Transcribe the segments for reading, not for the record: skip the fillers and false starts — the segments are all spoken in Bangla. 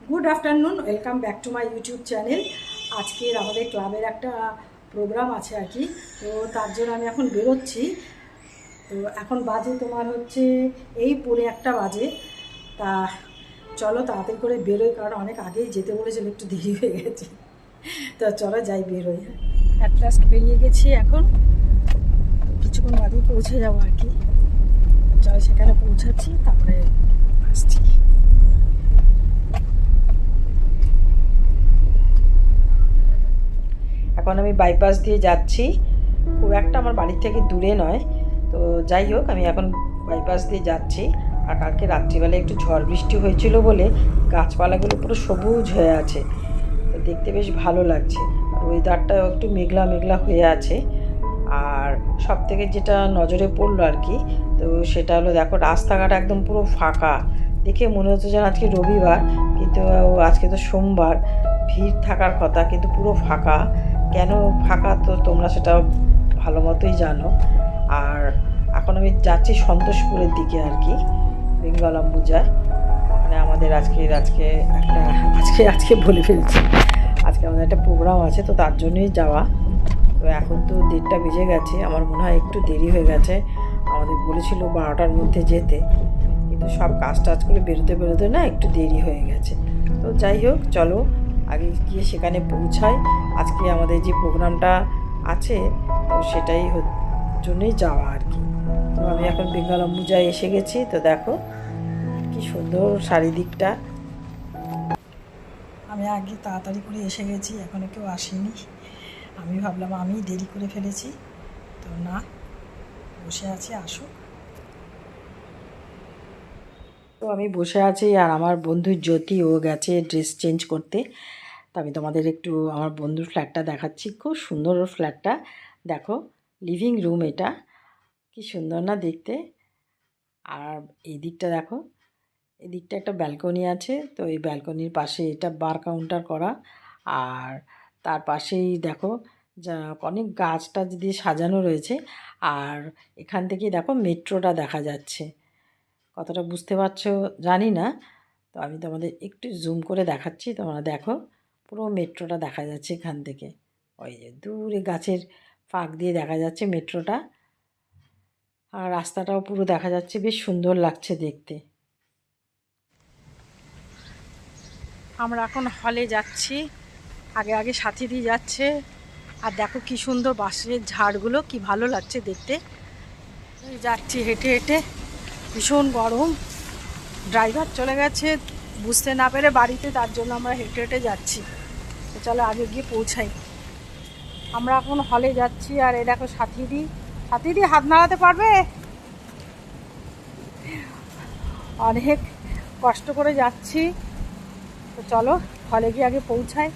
Good afternoon, welcome back to my YouTube channel. আজকের আমাদের ক্লাবের একটা প্রোগ্রাম আছে আর কি, তো তার জন্য আমি এখন বেরোচ্ছি। তো এখন বাজে তোমার হচ্ছে এই পৌনে একটা বাজে। তা চলো তাড়াতাড়ি করে বেরোই, কারণ অনেক আগেই যেতে বলেছিল, একটু দেরি হয়ে গেছে। তো চলো যাই, বেরোই। অ্যাট লাস্ট বেরিয়ে গেছি, এখন কিছুক্ষণ বাদেই পৌঁছে যাবো আর কি। চলো সেখানে পৌঁছাচ্ছি, তারপরে আসছি। এখন আমি বাইপাস দিয়ে যাচ্ছি, খুব একটা আমার বাড়ির থেকে দূরে নয়। তো যাই হোক, আমি এখন বাইপাস দিয়ে যাচ্ছি। আর কালকে রাত্রিবেলা একটু ঝড় বৃষ্টি হয়েছিল বলে গাছপালাগুলো পুরো সবুজ হয়ে আছে, তো দেখতে বেশ ভালো লাগছে। আর ওয়েদারটাও একটু মেঘলা মেঘলা হয়ে আছে। আর সব থেকে যেটা নজরে পড়লো আর কি, তো সেটা হলো দেখো রাস্তাঘাট একদম পুরো ফাঁকা। দেখে মনে হচ্ছে যেন আজকে রবিবার, কিন্তু আজকে তো সোমবার, ভিড় থাকার কথা, কিন্তু পুরো ফাঁকা। কেন ফাঁকা তো তোমরা সেটা ভালো মতোই জানো। আর এখন আমি যাচ্ছি সন্তোষপুরের দিকে আর কি, বেঙ্গল অম্বুজায়। মানে আমাদের আজকে একটা আজকে বলে ফেলছি, আজকে আমাদের একটা প্রোগ্রাম আছে, তো তার জন্যই যাওয়া। তো এখন তো 1:30 বেজে গেছে, আমার মনে হয় একটু দেরি হয়ে গেছে। আমাদের বলেছিল 12টার মধ্যে যেতে, কিন্তু সব কাজ টাজ করে বেরোতে না একটু দেরি হয়ে গেছে। তো যাই হোক, চলো আগে গিয়ে সেখানে পৌঁছাই। আজকে আমাদের যে প্রোগ্রামটা আছে, তো সেটাই জন্যই যাওয়া আর কি। তো আমি এখন বেঙ্গল অম্বুজায় এসে গেছি। তো দেখো কি সুন্দর চারিদিকটা। আমি আগে তাড়াতাড়ি করে এসে গেছি, এখনও কেউ আসেনি। আমি ভাবলাম আমি দেরি করে ফেলেছি, তো না, বসে আছি, আসুক। তো আমি বসে আছি, আর আমার বন্ধু জ্যোতি ও গেছে ড্রেস চেঞ্জ করতে। তো আমি তোমাদের একটু আমার বন্ধুর ফ্ল্যাটটা দেখাচ্ছি, খুব সুন্দর ওর ফ্ল্যাটটা। দেখো লিভিং রুম, এটা কি সুন্দর না দেখতে। আর এই দিকটা দেখো, এই দিকটা একটা ব্যালকনি আছে, তো এই ব্যালকনির পাশে এটা বার কাউন্টার করা। আর তার পাশেই দেখো যা অনেক গাছ টাছ দিয়ে সাজানো রয়েছে। আর এখান থেকে দেখো মেট্রোটা দেখা যাচ্ছে, কতটা বুঝতে পারছো জানি না। তো আমি তোমাদের একটু জুম করে দেখাচ্ছি, তোমরা দেখো পুরো মেট্রোটা দেখা যাচ্ছে এখান থেকে। ওই যে দূরে গাছের ফাঁক দিয়ে দেখা যাচ্ছে মেট্রোটা, আর রাস্তাটাও পুরো দেখা যাচ্ছে, বেশ সুন্দর লাগছে দেখতে। আমরা এখন হলে যাচ্ছি, আগে আগে সাথীদি যাচ্ছে। আর দেখো কি সুন্দর বাঁশের ঝাড়গুলো, কি ভালো লাগছে দেখতে। যাচ্ছি হেঁটে হেঁটে, ভীষণ গরম। ড্রাইভার চলে গেছে বুঝতে না পেরে বাড়িতে, তার জন্য আমরা হেঁটে হেঁটে যাচ্ছি। তো চলো আগে গিয়ে পৌঁছাই। আমরা এখন হলে যাচ্ছি, আর এই দেখো সাথীদি হাত নাড়াতে পারবে, অনেক কষ্ট করে যাচ্ছি। তো চলো হলে গিয়ে আগে পৌঁছাই।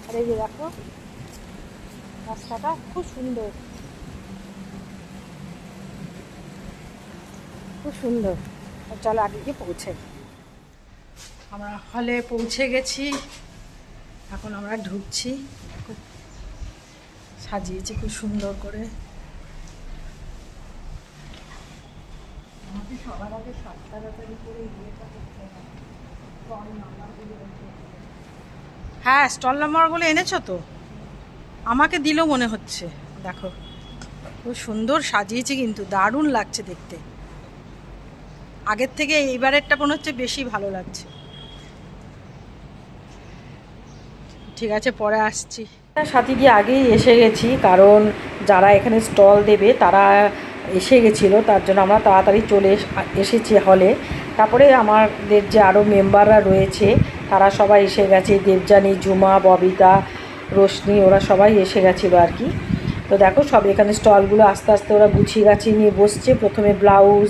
আর এই যে দেখো রাস্তাটা খুব সুন্দর, খুব সুন্দর। চলো আগে গিয়ে পৌঁছাই। আমরা হলে পৌঁছে গেছি, এখন আমরা ঢুকছি। খুব সাজিয়েছি খুব সুন্দর করে। আমাকে সবার আগে 7 তাড়াতাড়ি করে ইয়েটা করতে হবে, স্টল নাম্বারগুলো। হ্যাঁ, স্টল নাম্বারগুলো এনেছো তো? আমাকে দিল মনে হচ্ছে। দেখো খুব সুন্দর সাজিয়েছি, কিন্তু দারুণ লাগছে দেখতে। আগের থেকে এইবারেরটা মনে হচ্ছে বেশি ভালো লাগছে। ঠিক আছে, পরে আসছি। সাথী দিয়ে আগেই এসে গেছি, কারণ যারা এখানে স্টল দেবে তারা এসে গেছিলো, তার জন্য আমরা তাড়াতাড়ি চলে এসেছি হলে। তারপরে আমাদের যে আরও মেম্বাররা রয়েছে তারা সবাই এসে গেছে, দেবযানী, ঝুমা, ববিতা, রোশনি, ওরা সবাই এসে গেছিলো আর কি। তো দেখো সব এখানে স্টলগুলো আস্তে আস্তে ওরা গুছিয়ে গাছিয়ে নিয়ে বসছে। প্রথমে ব্লাউজ,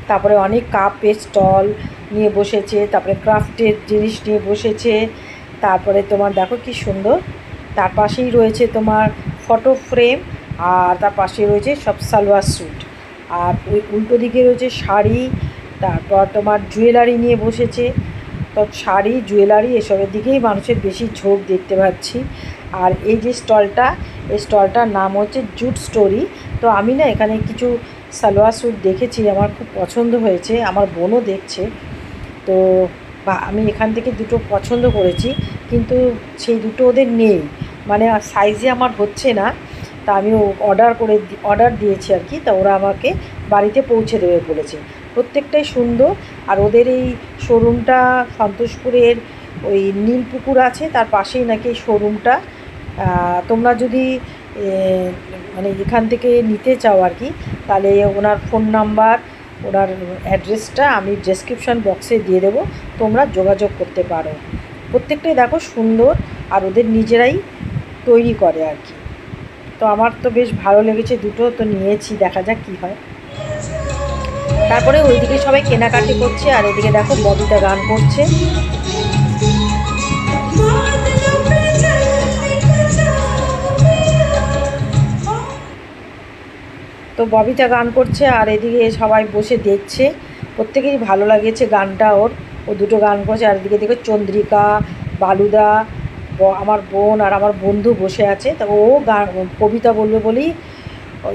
তারপরে অনেক কাপের স্টল নিয়ে বসেছে, তারপরে ক্রাফটের জিনিস নিয়ে বসেছে। তারপরে তোমার দেখো কি সুন্দর, তার পাশেই রয়েছে তোমার ফটো ফ্রেম, আর তার পাশে রয়েছে সব সালোয়ার স্যুট। আর ওই উল্টো দিকে রয়েছে শাড়ি, তারপর তোমার জুয়েলারি নিয়ে বসেছে। তো শাড়ি, জুয়েলারি এসবের দিকেই মানুষের বেশি ঝোঁক দেখতে পাচ্ছি। আর এই যে স্টলটা, এই স্টলটার নাম হচ্ছে জুট স্টোরি। তো আমি না এখানে কিছু সালোয়ার স্যুট দেখেছি, আমার খুব পছন্দ হয়েছে, আমার বোনও দেখছে। তো বা আমি এখান থেকে দুটো পছন্দ করেছি, কিন্তু সেই দুটো ওদের নেই, মানে সাইজে আমার হচ্ছে না। তা আমি অর্ডার দিয়েছি আর কি। তা ওরা আমাকে বাড়িতে পৌঁছে দেবে বলেছে। প্রত্যেকটাই সুন্দর। আর ওদের এই শোরুমটা সন্তোষপুরের ওই নীলপুকুর আছে, তার পাশেই নাকি এই শোরুমটা। তোমরা যদি মানে এখান থেকে নিতে চাও আর কি, তাহলে ওনার ফোন নাম্বার, ওনার অ্যাড্রেসটা আমি ডেসক্রিপশন বক্সে দিয়ে দেবো, তোমরা যোগাযোগ করতে পারো। প্রত্যেকটাই দেখো সুন্দর, আর ওদের নিজেরাই তৈরি করে আর কি। তো আমার তো বেশ ভালো লেগেছে, দুটো তো নিয়েছি, দেখা যাক কী হয়। তারপরে ওইদিকে সবাই কেনাকাটি করছে, আর এদিকে দেখো ববিতা গান করছে। তো ববিতা গান করছে, আর এদিকে সবাই বসে দেখছে। প্রত্যেকেরই ভালো লাগেছে গানটা ওর। ও দুটো গান করছে, আর এদিকে দেখো চন্দ্রিকা, বালুদা, আমার বোন আর আমার বন্ধু বসে আছে। তা ও গান কবিতা বলবে বলেই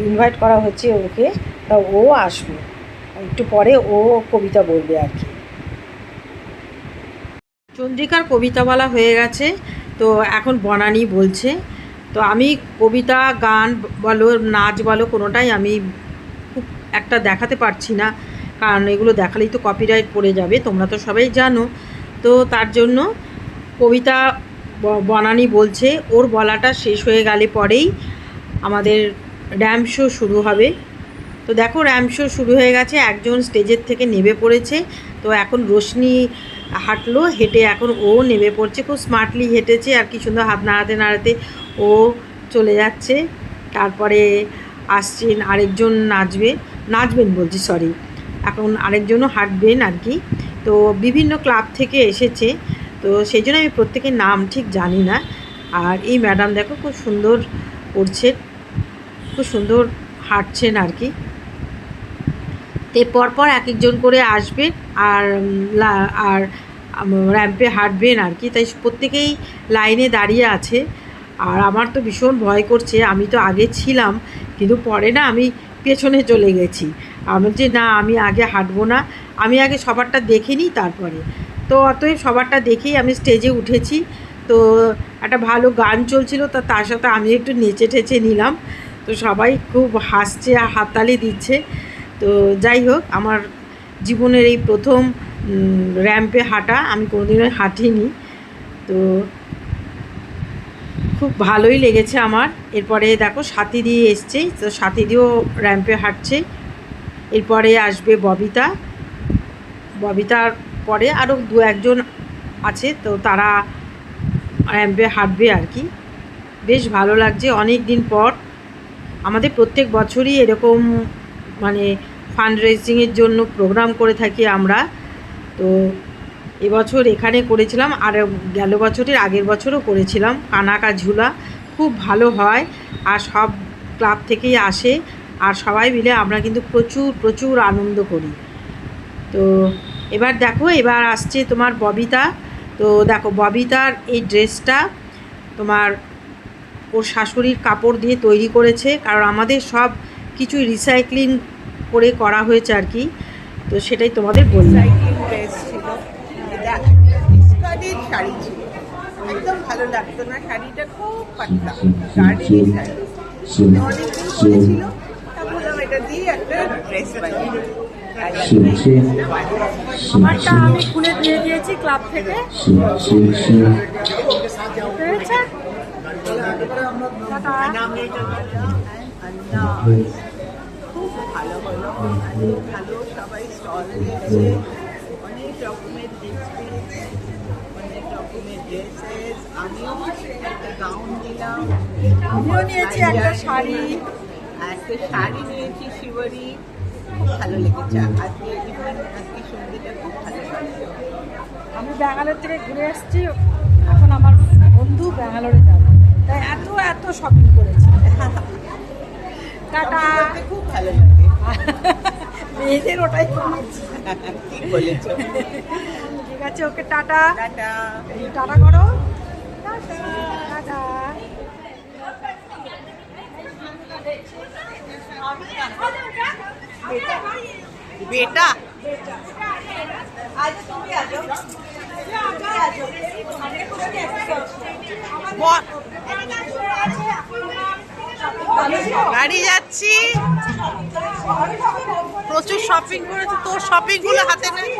ইনভাইট করা হচ্ছে ওকে। তা ও আসবে একটু পরে, ও কবিতা বলবে আর কি। চন্দ্রিকার কবিতা বলা হয়ে গেছে, তো এখন বনানি বলছে। তো আমি কবিতা, গান বলো, নাচ বলো, কোনোটাই আমি খুব একটা দেখাতে পারছি না, কারণ এগুলো দেখালেই তো কপিরাইট পড়ে যাবে, তোমরা তো সবাই জানো। তো তার জন্য কবিতা বনানি বলছে। ওর বলাটা শেষ হয়ে গেলে পরেই আমাদের র্যাম্প শো শুরু হবে। তো দেখো র্যাম্প শো শুরু হয়ে গেছে, একজন স্টেজের থেকে নেমে পড়েছে। তো এখন রোশনি হাঁটলো, হেঁটে এখন ও নেমে পড়ছে। খুব স্মার্টলি হেঁটেছে, আর কি সুন্দর হাত নাড়াতে নাড়াতে ও চলে যাচ্ছে। তারপরে আসছেন আরেকজন নাচবেন বলছি, সরি, এখন আরেকজনও হাঁটবেন আর কি। তো বিভিন্ন ক্লাব থেকে এসেছে, তো সেই জন্য আমি প্রত্যেকের নাম ঠিক জানি না। আর এই ম্যাডাম দেখো খুব সুন্দর করছে, খুব সুন্দর হাঁটছেন আর কি। তো পরপর এক একজন করে আসবেন আর আর র্যাম্পে হাঁটবেন আর কি। তাই প্রত্যেকেই লাইনে দাঁড়িয়ে আছে। আর আমার তো ভীষণ ভয় করছে, আমি তো আগে ছিলাম, কিন্তু পরে না আমি পেছনে চলে গেছি। আমি যে না, আমি আগে হাঁটবো না, আমি আগে সবারটা দেখে নিই তারপরে। তো অতএব সবারটা দেখেই আমি স্টেজে উঠেছি। তো একটা ভালো গান চলছিল, তার সাথে আমি একটু নেচে ঠেচে নিলাম। তো সবাই খুব হাসছে আর হাততালি দিচ্ছে। তো যাই হোক, আমার জীবনের এই প্রথম র্যাম্পে হাঁটা, আমি কোনোদিনও হাঁটিনি, তো খুব ভালোই লেগেছে আমার। এরপরে দেখো সাথীদি এসছে, তো সাথীদিও র্যাম্পে হাঁটছে। এরপরে আসবে ববিতার পরে আরও দু একজন আছে, তো তারা র্যাম্পে হাঁটবে আর কি। বেশ ভালো লাগছে, অনেক দিন পর। আমাদের প্রত্যেক বছরই এরকম মানে ফান্ড রেজিংয়ের জন্য প্রোগ্রাম করে থাকি আমরা। তো এবছর এখানে করেছিলাম, আর গেল বছরের আগের বছরও করেছিলাম। কানাকা ঝুলা খুব ভালো হয়, আর সব ক্লাব থেকেই আসে, আর সবাই মিলে আমরা কিন্তু প্রচুর প্রচুর আনন্দ করি। তো এবার দেখো, এবার আসছে তোমার ববিতা। তো দেখো ববিতার এই ড্রেসটা তোমার ওর শাশুড়ির কাপড় দিয়ে তৈরি করেছে, কারণ আমাদের সব কিছুই রিসাইক্লিং করে করা হয়েছে আর কি। তো সেটাই তোমাদের বললাম। ড্রেস ছিল, এটা ডিসকার্ডেড শাড়ি ছিল, একদম ভালো লাগতো না, শাড়িটা খুব পাতলা গার্ডেনি শাড়ি, অনেকদিন পরেছিল। তা বললাম এটা দিয়ে একটা ড্রেস বানিয়ে। আমারটা আমি খুলে দিয়ে দিয়েছি ক্লাব থেকে। খুব ভালো হলো, অনেক ভালো, সবাই স্টল দিয়েছে, অনেক রকমের লিপস্টিক, অনেক রকমের ড্রেসেস। আমিও একটা গাউন দিলাম, আমিও নিয়েছি একটা শাড়ি নিয়েছি শিবরি। খুব ভালো লেগেছে আজকে আজকে সন্ধ্যেটা খুব ভালো লাগছে। আমি ব্যাঙ্গালোর থেকে ঘুরে এসেছি, এখন আমার বন্ধু ব্যাঙ্গালোরে যাবে, তাই এত শপিং করেছি। টাটা। খুব ভালো লাগে, মেয়েদের ওটাই ঠিক বলেছ। ঠিক আছে, ওকে টাটা। টাটা টাটা করো। টাটা। বেটা, আজ তুমি আছো। বাড়ি যাচ্ছি, প্রচুর শপিং করেছি। তোর শপিং গুলো হাতে নেই।